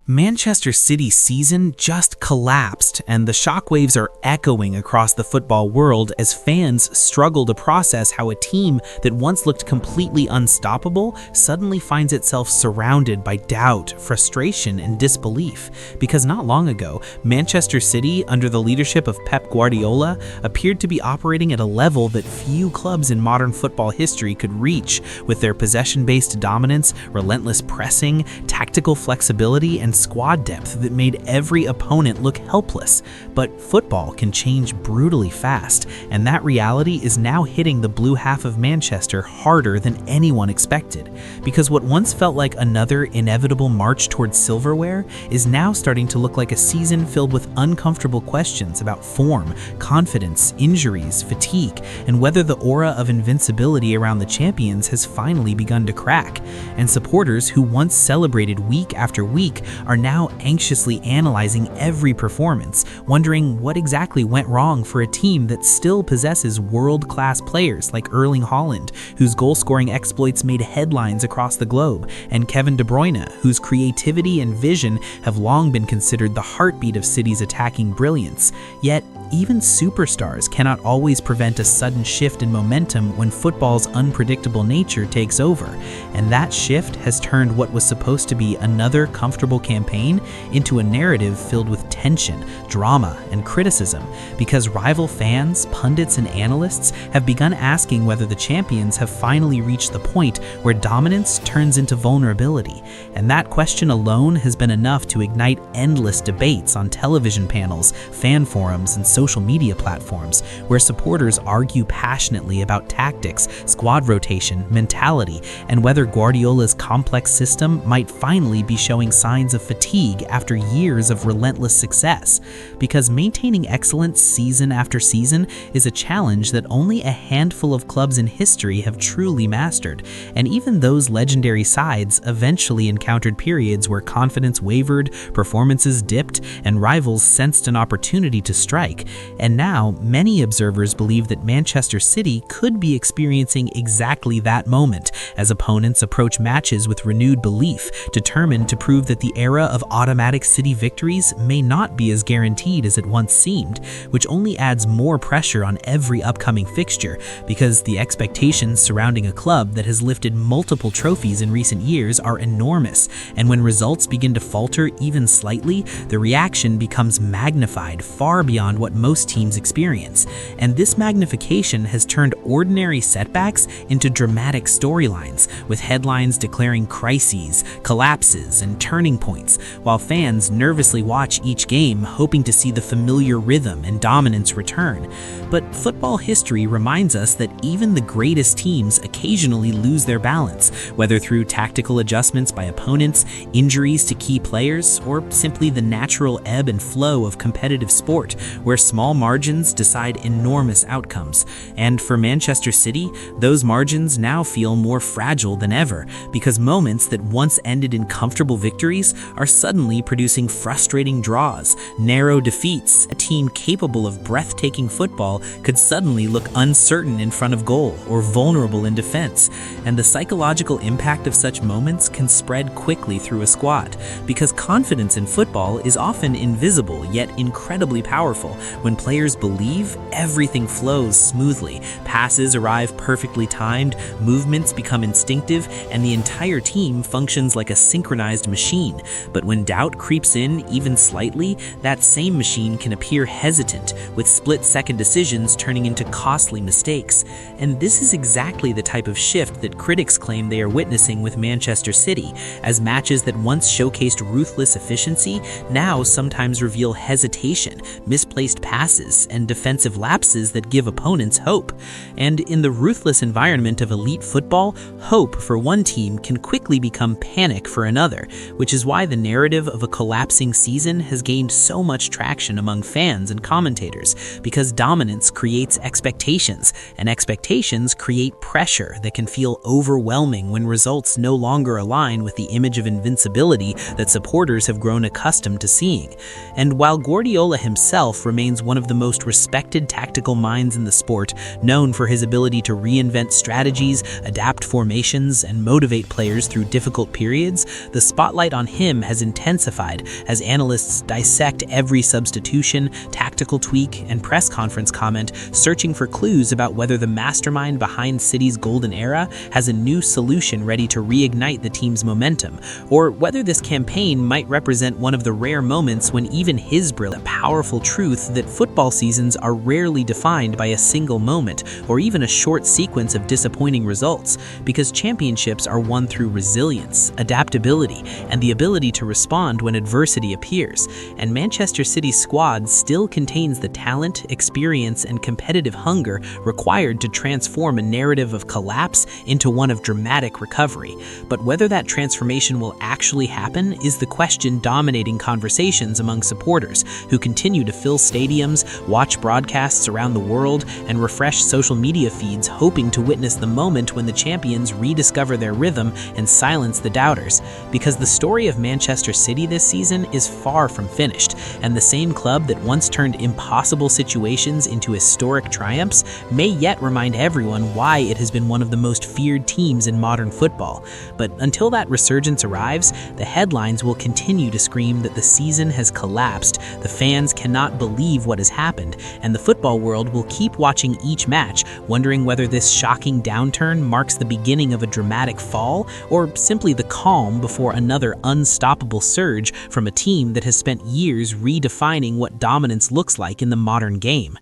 Manchester City's season just collapsed, and the shockwaves are echoing across the football world as fans struggle to process how a team that once looked completely unstoppable suddenly finds itself surrounded by doubt, frustration, and disbelief. Because not long ago, Manchester City, under the leadership of Pep Guardiola, appeared to be operating at a level that few clubs in modern football history could reach, with their possession-based dominance, relentless pressing, tactical flexibility, and squad depth that made every opponent look helpless. But football can change brutally fast, and that reality is now hitting the blue half of Manchester harder than anyone expected. Because what once felt like another inevitable march towards silverware is now starting to look like a season filled with uncomfortable questions about form, confidence, injuries, fatigue, and whether the aura of invincibility around the champions has finally begun to crack. And supporters who once celebrated week after week are now anxiously analyzing every performance, wondering what exactly went wrong for a team that still possesses world-class players like Erling Haaland, whose goal-scoring exploits made headlines across the globe, and Kevin De Bruyne, whose creativity and vision have long been considered the heartbeat of City's attacking brilliance. Yet, even superstars cannot always prevent a sudden shift in momentum when football's unpredictable nature takes over, and that shift has turned what was supposed to be another comfortable campaign into a narrative filled with tension, drama, and criticism, because rival fans, pundits, and analysts have begun asking whether the champions have finally reached the point where dominance turns into vulnerability, and that question alone has been enough to ignite endless debates on television panels, fan forums, and social media platforms, where supporters argue passionately about tactics, squad rotation, mentality, and whether Guardiola's complex system might finally be showing signs of fatigue after years of relentless success. Because maintaining excellence season after season is a challenge that only a handful of clubs in history have truly mastered, and even those legendary sides eventually encountered periods where confidence wavered, performances dipped, and rivals sensed an opportunity to strike. And now, many observers believe that Manchester City could be experiencing exactly that moment, as opponents approach matches with renewed belief, determined to prove that the era of automatic City victories may not be as guaranteed as it once seemed, which only adds more pressure on every upcoming fixture, because the expectations surrounding a club that has lifted multiple trophies in recent years are enormous, and when results begin to falter even slightly, the reaction becomes magnified far beyond what most teams experience. And this magnification has turned ordinary setbacks into dramatic storylines, with headlines declaring crises, collapses, and turning points, while fans nervously watch each game, hoping to see the familiar rhythm and dominance return. But football history reminds us that even the greatest teams occasionally lose their balance, whether through tactical adjustments by opponents, injuries to key players, or simply the natural ebb and flow of competitive sport, where small margins decide enormous outcomes. And for Manchester City, those margins now feel more fragile than ever, because moments that once ended in comfortable victories are suddenly producing frustrating draws, narrow defeats. A team capable of breathtaking football could suddenly look uncertain in front of goal or vulnerable in defense. And the psychological impact of such moments can spread quickly through a squad, because confidence in football is often invisible yet incredibly powerful. When players believe, everything flows smoothly, passes arrive perfectly timed, movements become instinctive, and the entire team functions like a synchronized machine. But when doubt creeps in even slightly, that same machine can appear hesitant, with split-second decisions turning into costly mistakes. And this is exactly the type of shift that critics claim they are witnessing with Manchester City, as matches that once showcased ruthless efficiency now sometimes reveal hesitation, misplaced passes, and defensive lapses that give opponents hope. And in the ruthless environment of elite football, hope for one team can quickly become panic for another, which is why the narrative of a collapsing season has gained so much traction among fans and commentators, because dominance creates expectations, and expectations create pressure that can feel overwhelming when results no longer align with the image of invincibility that supporters have grown accustomed to seeing. And while Guardiola himself remains one of the most respected tactical minds in the sport, known for his ability to reinvent strategies, adapt formations, and motivate players through difficult periods, the spotlight on him momentum has intensified as analysts dissect every substitution, tactical tweak, and press conference comment, searching for clues about whether the mastermind behind City's golden era has a new solution ready to reignite the team's momentum, or whether this campaign might represent one of the rare moments when even his brilliant, powerful truth that football seasons are rarely defined by a single moment or even a short sequence of disappointing results, because championships are won through resilience, adaptability, and the ability to respond when adversity appears. And Manchester City's squad still contains the talent, experience, and competitive hunger required to transform a narrative of collapse into one of dramatic recovery. But whether that transformation will actually happen is the question dominating conversations among supporters, who continue to fill stadiums, watch broadcasts around the world, and refresh social media feeds, hoping to witness the moment when the champions rediscover their rhythm and silence the doubters. Because the story of Manchester City this season is far from finished, and the same club that once turned impossible situations into historic triumphs may yet remind everyone why it has been one of the most feared teams in modern football. But until that resurgence arrives, the headlines will continue to scream that the season has collapsed, the fans cannot believe what has happened, and the football world will keep watching each match, wondering whether this shocking downturn marks the beginning of a dramatic fall or simply the calm before another unstoppable surge from a team that has spent years redefining what dominance looks like in the modern game.